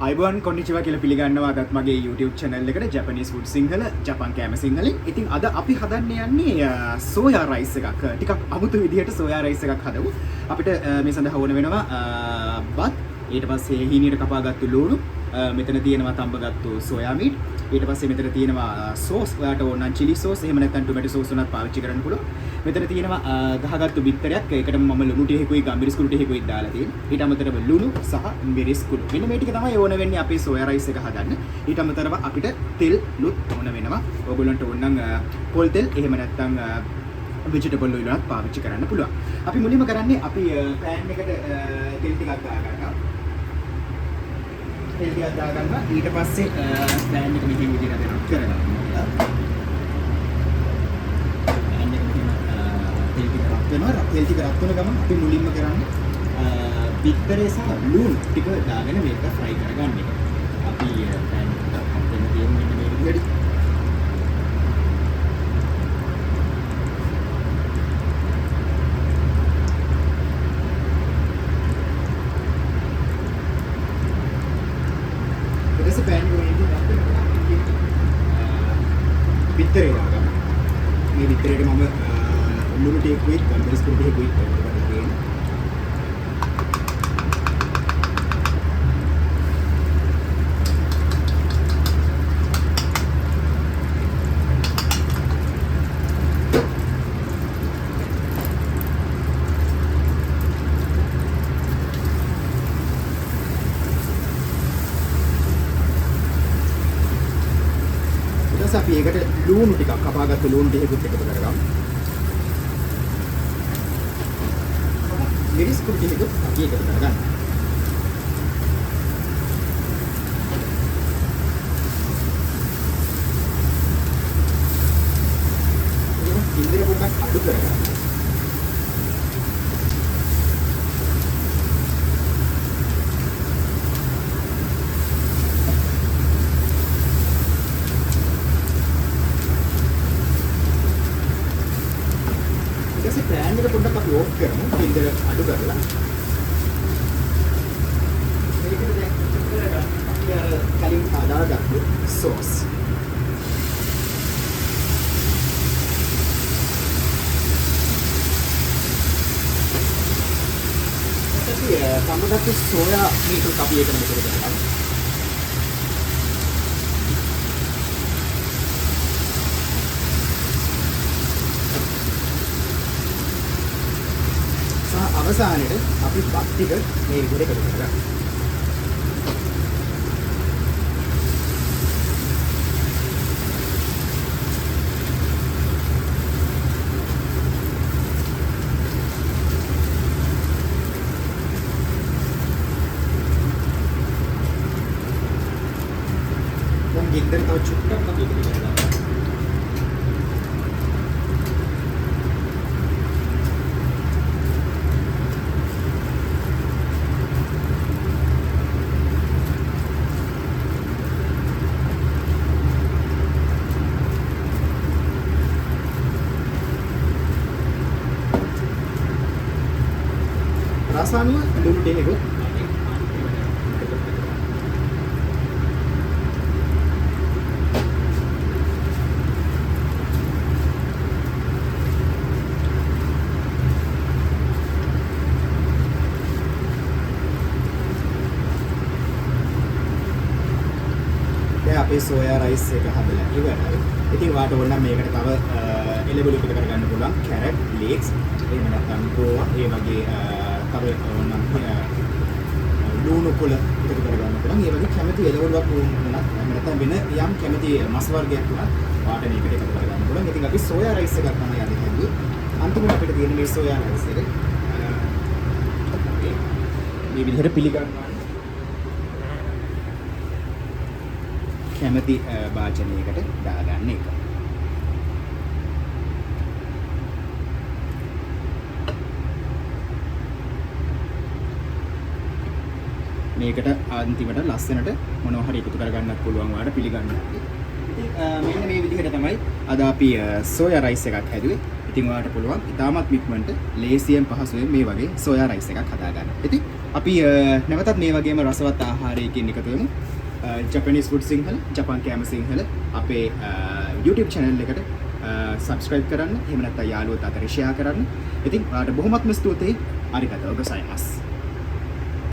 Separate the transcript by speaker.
Speaker 1: අයිබෝන් කොන්නිචිවා කියලා පිළිගන්නවා අදත් මගේ YouTube channel එකට Japanese food සිංහල ජපන් කෑම සිංහලෙන්. ඉතින් අද අපි හදන්න යන්නේ සෝයා රයිස් එකක්. ටිකක් අමුතු විදිහට සෝයා රයිස් එකක් හදමු. අපිට මේ සඳහා ඕන වෙනවා බත්, ඊට පස්සේ හීනියට කපාගත්තු ලුණු, මෙතන තියෙනවා තඹගත්තු සෝයා මීට්, ඊට පස්සේ මෙතන තියෙනවා සෝස්. ඔයාට ඕන නම් chili sauce එහෙම නැත්නම් tomato sauce උනත් පාවිච්චි කරන්න පුළුවන්. මෙතන තියෙනවා ගහගත්තු බිත්තරයක්. ඒකටම මම ලුණු ටිකකුයි ගම්මිරිස් කුඩු ටිකකුයි දාලා තියෙනවා. ඊට අමතරව ලුණු සහ මිරිස් කුඩු. මෙන්න මේ ටික තමයි ඕන වෙන්නේ අපේ සෝයා රයිස් එක හදන්න. ඊට අමතරව අපිට තෙල් ලුත් ඕන වෙනවා. ඔයගොල්ලන්ට ඕන නම් පොල් තෙල් එහෙම නැත්නම් vegetable oil උනත් පාවිච්චි කරන්න පුළුවන්. අපි මුලින්ම කරන්නේ අපි pan එකට තෙල් ටිකක් දාගන්නවා. තෙල් ටිකක් දාගන්නවා. ඊට පස්සේ pan එක මෙහෙම විදිහට රත් කරගන්නවා. තෙල් ටික රත් වෙන ගමන් අපි මුලින්ම කරන්නේ බිත්තරේ සහ ලුණු ටික දාගෙන මේක ෆ්‍රයි කරගන්න එක. අපි pan එක හත් වෙන තියෙන මෙන්න මේ විදිහට. ඊට පස්සේ pan එක බිත්තරේ දාගන්න. මේ බිත්තරේට මම ලුණු ටිකකුයි ගම්මිරිස් කුඩු ටිකකුයි එකතු කරලා තියෙනවා. ඊට පස්සේ අපි ඒකට ලුණු ටිකක් කපාගත්තු ලුණු ටිකකුත් එකතු කරගමු. මිරිස් කුඩු ටිකකුත් අපි එකතු කරගන්න. ඉන්දිය පොඩ්ඩක් අඩු කරගන්න. ඊටසේ pan එක පොඩ්ඩක් අපි ඕෆ් කරමු. ඉන්දිය අඩු කරලා. මේකට දැන් අපි අර කලින් හදාගත්තු සෝස්. තඹගත්තු සෝයා මීට් අපි ඒකට මෙතන දානවා. අවසානයේ අපි බත් ටික මේ විදිහට එකතු කරගන්නවා. දැන් ගින්දර තව චුට්ටක් අපි එකතු කරගන්නවා. රසායන ලුණු ටිකකුත් දැන් අපේ සෝයා රයිස් එක හදලා ඉවරයි. ඉතින් වාට ඕන නම් මේකට තව එළවලු එකතු කරගන්න පුළුවන්. කැරට්, ලීක්ස්, එහෙම නැත්නම් ගෝවා, ඒ වගේ තව ඕනනම් ලුණු කොළ එකතු කරගන්න පුළුවන්. ඒ වගේ කැමති එළවලුවක් වුණත් නැත්නම් වෙන යම් කැමති මස් වර්ගයක් වුණත් වාට මේකට එකතු කරගන්න පුළුවන්. ඉතින් අපි සෝයා රයිස් එකක් තමයි අද හදුවේ. අන්තිමට අපිට තියෙන මේ සෝයා රයිස් එක මේ විදිහට පිළිගන්නවා. කැමති භාජනයකට දාගන්න එක. මේකට අන්තිමට ලස්සනට මොනවා හරි එකතු කරගන්නත් පුළුවන් වාට පිළිගන්න. ඉතින් මෙන්න මේ විදිහට තමයි අද අපි සෝයා රයිස් එකක් හැදුවේ. ඉතින් ඔයාලට පුළුවන් ඉතාමත් ඉක්මනට ලේසියෙන් පහසුවෙන් මේ වගේ සෝයා රයිස් එකක් හදාගන්න. ඉතින් අපි නැවතත් මේ වගේම රසවත් ආහාරයකින් එකතු වෙමු. Japanese food සිංහල, ජපන් කෑම සිංහල අපේ YouTube channel එකට subscribe කරන්න. එහෙම නැත්නම් යාළුවොත් අතර share කරන්න. ඉතින් ඔයාලට බොහොමත්ම ස්තුතියි. අරිගතෝ ගොසයිමස්.